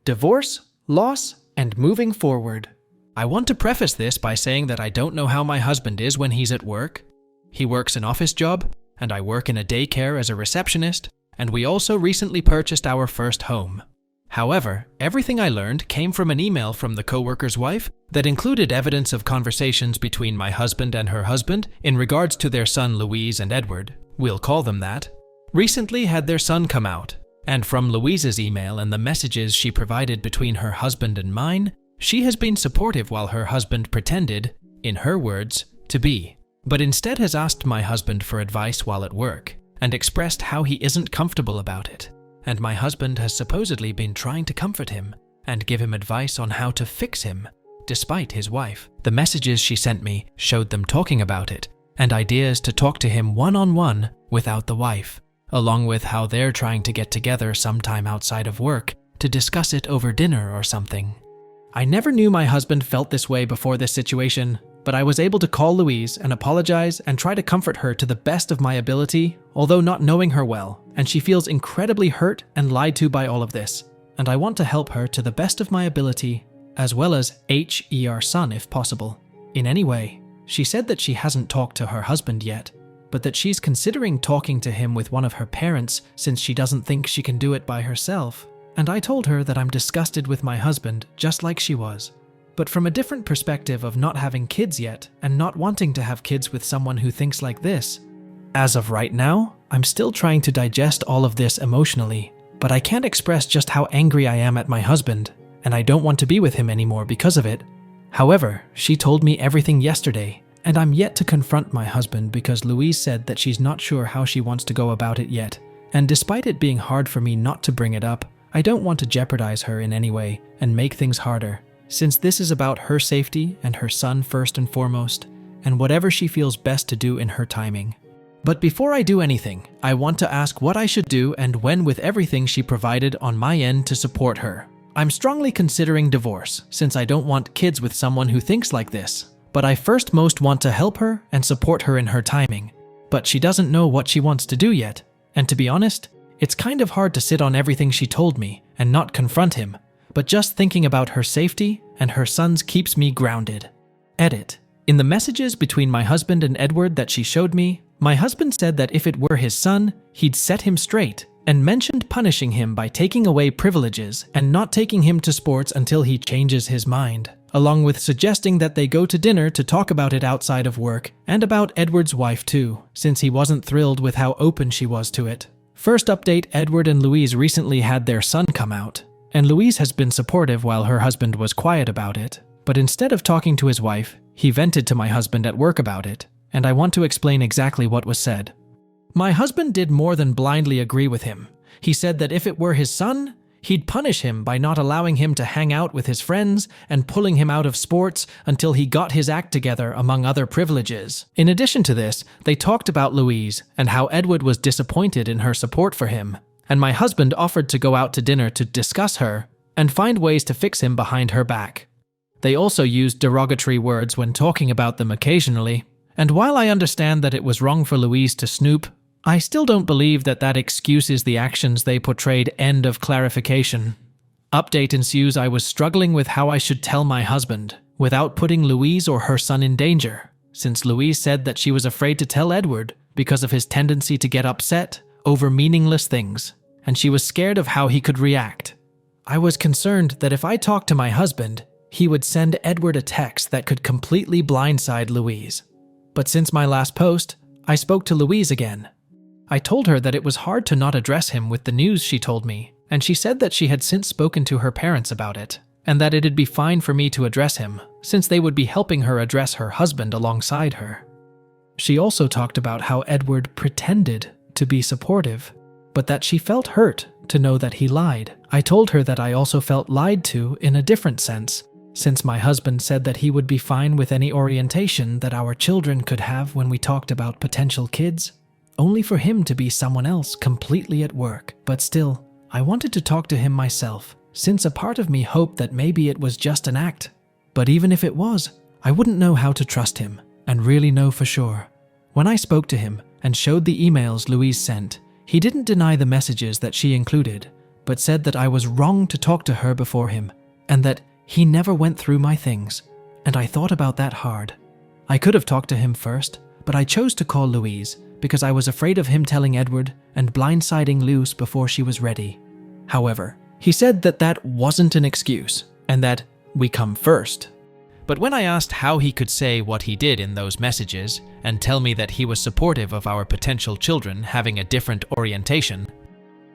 divorce, loss, and moving forward. I want to preface this by saying that I don't know how my husband is when he's at work. He works an office job, and I work in a daycare as a receptionist, and we also recently purchased our first home. However, everything I learned came from an email from the coworker's wife that included evidence of conversations between my husband and her husband in regards to their son Louise and Edward, we'll call them that, recently had their son come out. And from Louise's email and the messages she provided between her husband and mine, she has been supportive while her husband pretended, in her words, to be, but instead has asked my husband for advice while at work and expressed how he isn't comfortable about it. And my husband has supposedly been trying to comfort him and give him advice on how to fix him, despite his wife. The messages she sent me showed them talking about it and ideas to talk to him one-on-one without the wife, along with how they're trying to get together sometime outside of work to discuss it over dinner or something. I never knew my husband felt this way before this situation, but I was able to call Louise and apologize and try to comfort her to the best of my ability, although not knowing her well, and she feels incredibly hurt and lied to by all of this, and I want to help her to the best of my ability, as well as her son if possible, in any way. She said that she hasn't talked to her husband yet, but that she's considering talking to him with one of her parents since she doesn't think she can do it by herself. And I told her that I'm disgusted with my husband, just like she was, but from a different perspective of not having kids yet and not wanting to have kids with someone who thinks like this. As of right now, I'm still trying to digest all of this emotionally, but I can't express just how angry I am at my husband, and I don't want to be with him anymore because of it. However, she told me everything yesterday, and I'm yet to confront my husband because Louise said that she's not sure how she wants to go about it yet, and despite it being hard for me not to bring it up, I don't want to jeopardize her in any way and make things harder, since this is about her safety and her son first and foremost, and whatever she feels best to do in her timing. But before I do anything, I want to ask what I should do and when with everything she provided on my end to support her. I'm strongly considering divorce, since I don't want kids with someone who thinks like this, but I first most want to help her and support her in her timing. But she doesn't know what she wants to do yet, and to be honest, it's kind of hard to sit on everything she told me and not confront him, but just thinking about her safety and her son's keeps me grounded. Edit. In the messages between my husband and Edward that she showed me, my husband said that if it were his son, he'd set him straight and mentioned punishing him by taking away privileges and not taking him to sports until he changes his mind, along with suggesting that they go to dinner to talk about it outside of work and about Edward's wife too, since he wasn't thrilled with how open she was to it. First update, Edward and Louise recently had their son come out, and Louise has been supportive while her husband was quiet about it. But instead of talking to his wife, he vented to my husband at work about it, and I want to explain exactly what was said. My husband did more than blindly agree with him. He said that if it were his son, he'd punish him by not allowing him to hang out with his friends and pulling him out of sports until he got his act together, among other privileges. In addition to this, they talked about Louise and how Edward was disappointed in her support for him, and my husband offered to go out to dinner to discuss her and find ways to fix him behind her back. They also used derogatory words when talking about them occasionally, and while I understand that it was wrong for Louise to snoop, I still don't believe that that excuses the actions they portrayed. End of clarification. Update ensues. I was struggling with how I should tell my husband without putting Louise or her son in danger, since Louise said that she was afraid to tell Edward because of his tendency to get upset over meaningless things, and she was scared of how he could react. I was concerned that if I talked to my husband, he would send Edward a text that could completely blindside Louise. But since my last post, I spoke to Louise again. I told her that it was hard to not address him with the news she told me, and she said that she had since spoken to her parents about it, and that it'd be fine for me to address him, since they would be helping her address her husband alongside her. She also talked about how Edward pretended to be supportive, but that she felt hurt to know that he lied. I told her that I also felt lied to in a different sense, since my husband said that he would be fine with any orientation that our children could have when we talked about potential kids, only for him to be someone else completely at work. But still, I wanted to talk to him myself, since a part of me hoped that maybe it was just an act. But even if it was, I wouldn't know how to trust him and really know for sure. When I spoke to him and showed the emails Louise sent, he didn't deny the messages that she included, but said that I was wrong to talk to her before him, and that he never went through my things, and I thought about that hard. I could have talked to him first, but I chose to call Louise because I was afraid of him telling Edward and blindsiding Luce before she was ready. However, he said that that wasn't an excuse, and that we come first. But when I asked how he could say what he did in those messages and tell me that he was supportive of our potential children having a different orientation,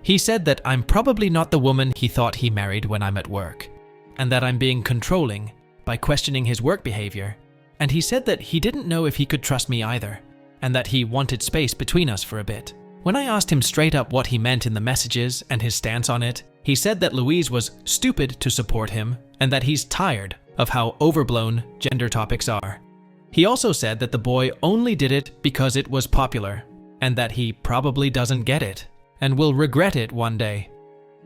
he said that I'm probably not the woman he thought he married when I'm at work, and that I'm being controlling by questioning his work behavior, and he said that he didn't know if he could trust me either, and that he wanted space between us for a bit. When I asked him straight up what he meant in the messages and his stance on it, he said that Louise was stupid to support him and that he's tired of how overblown gender topics are. He also said that the boy only did it because it was popular, and that he probably doesn't get it, and will regret it one day.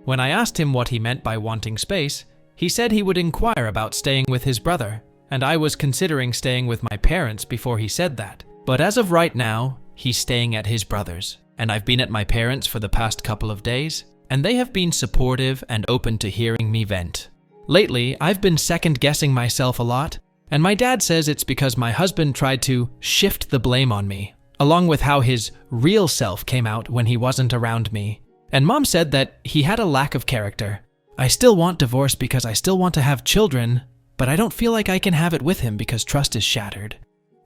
When I asked him what he meant by wanting space, he said he would inquire about staying with his brother, and I was considering staying with my parents before he said that. But as of right now, he's staying at his brother's, and I've been at my parents' for the past couple of days, and they have been supportive and open to hearing me vent. Lately, I've been second-guessing myself a lot, and my dad says it's because my husband tried to shift the blame on me, along with how his real self came out when he wasn't around me. And Mom said that he had a lack of character. I still want divorce because I still want to have children, but I don't feel like I can have it with him because trust is shattered.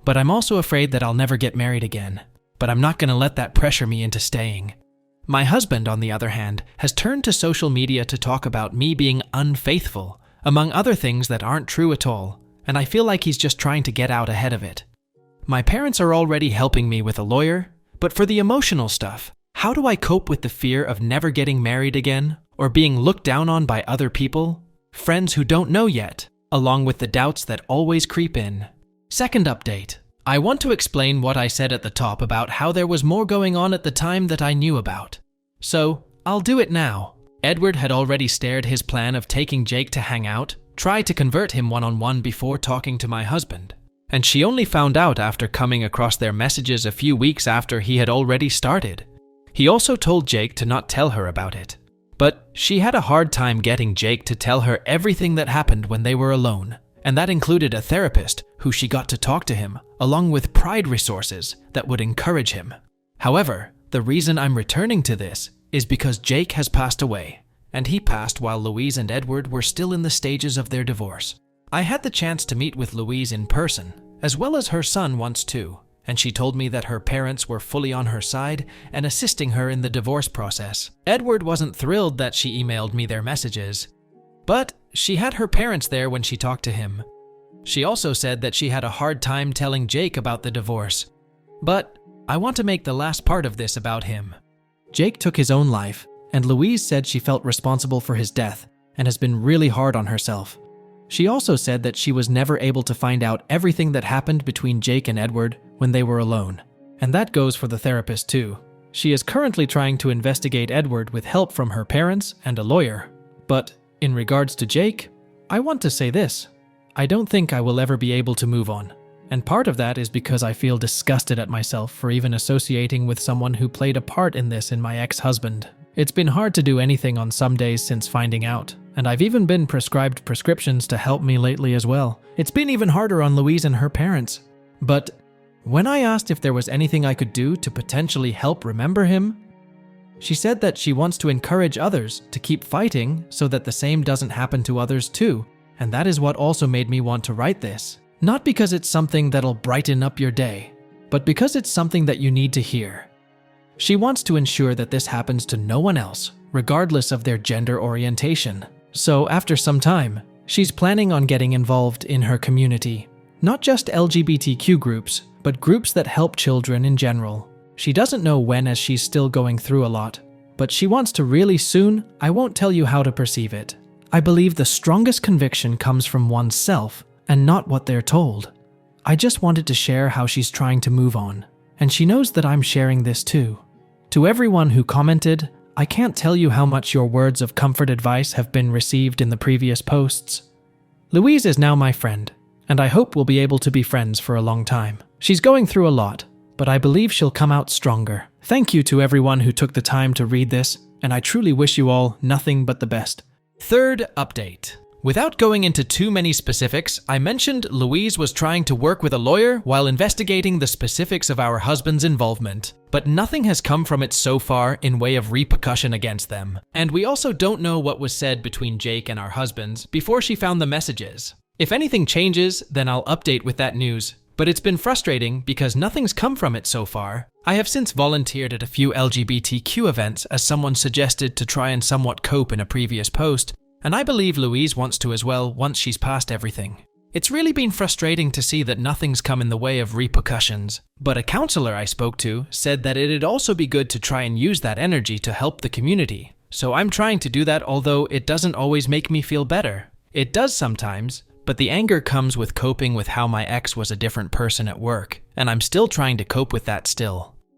But I'm also afraid that I'll never get married again, but I'm not going to let that pressure me into staying. My husband, on the other hand, has turned to social media to talk about me being unfaithful, among other things that aren't true at all, and I feel like he's just trying to get out ahead of it. My parents are already helping me with a lawyer, but for the emotional stuff, how do I cope with the fear of never getting married again, or being looked down on by other people, friends who don't know yet, along with the doubts that always creep in? Second update. I want to explain what I said at the top about how there was more going on at the time that I knew about. So, I'll do it now. Edward had already stared his plan of taking Jake to hang out, tried to convert him one-on-one before talking to my husband, and she only found out after coming across their messages a few weeks after he had already started. He also told Jake to not tell her about it, but she had a hard time getting Jake to tell her everything that happened when they were alone. And that included a therapist who she got to talk to him, along with pride resources that would encourage him. However, the reason I'm returning to this is because Jake has passed away, and he passed while Louise and Edward were still in the stages of their divorce. I had the chance to meet with Louise in person, as well as her son once too, and she told me that her parents were fully on her side and assisting her in the divorce process. Edward wasn't thrilled that she emailed me their messages, but she had her parents there when she talked to him. She also said that she had a hard time telling Jake about the divorce. But I want to make the last part of this about him. Jake took his own life, and Louise said she felt responsible for his death and has been really hard on herself. She also said that she was never able to find out everything that happened between Jake and Edward when they were alone. And that goes for the therapist too. She is currently trying to investigate Edward with help from her parents and a lawyer. But in regards to Jake, I want to say this. I don't think I will ever be able to move on. And part of that is because I feel disgusted at myself for even associating with someone who played a part in this in my ex-husband. It's been hard to do anything on some days since finding out, and I've even been prescribed prescriptions to help me lately as well. It's been even harder on Louise and her parents. But when I asked if there was anything I could do to potentially help remember him, she said that she wants to encourage others to keep fighting so that the same doesn't happen to others too, and that is what also made me want to write this. Not because it's something that'll brighten up your day, but because it's something that you need to hear. She wants to ensure that this happens to no one else, regardless of their gender orientation. So after some time, she's planning on getting involved in her community. Not just LGBTQ groups, but groups that help children in general. She doesn't know when, as she's still going through a lot, but she wants to really soon. I won't tell you how to perceive it. I believe the strongest conviction comes from oneself and not what they're told. I just wanted to share how she's trying to move on, and she knows that I'm sharing this too. To everyone who commented, I can't tell you how much your words of comfort advice have been received in the previous posts. Louise is now my friend, and I hope we'll be able to be friends for a long time. She's going through a lot, but I believe she'll come out stronger. Thank you to everyone who took the time to read this, and I truly wish you all nothing but the best. Third update. Without going into too many specifics, I mentioned Louise was trying to work with a lawyer while investigating the specifics of our husband's involvement, but nothing has come from it so far in way of repercussion against them. And we also don't know what was said between Jake and our husbands before she found the messages. If anything changes, then I'll update with that news. But it's been frustrating because nothing's come from it so far. I have since volunteered at a few LGBTQ events as someone suggested to try and somewhat cope in a previous post, and I believe Louise wants to as well once she's past everything. It's really been frustrating to see that nothing's come in the way of repercussions, but a counselor I spoke to said that it'd also be good to try and use that energy to help the community. So I'm trying to do that, although it doesn't always make me feel better. It does sometimes, but the anger comes with coping with how my ex was a different person at work, and I'm still trying to cope with that still.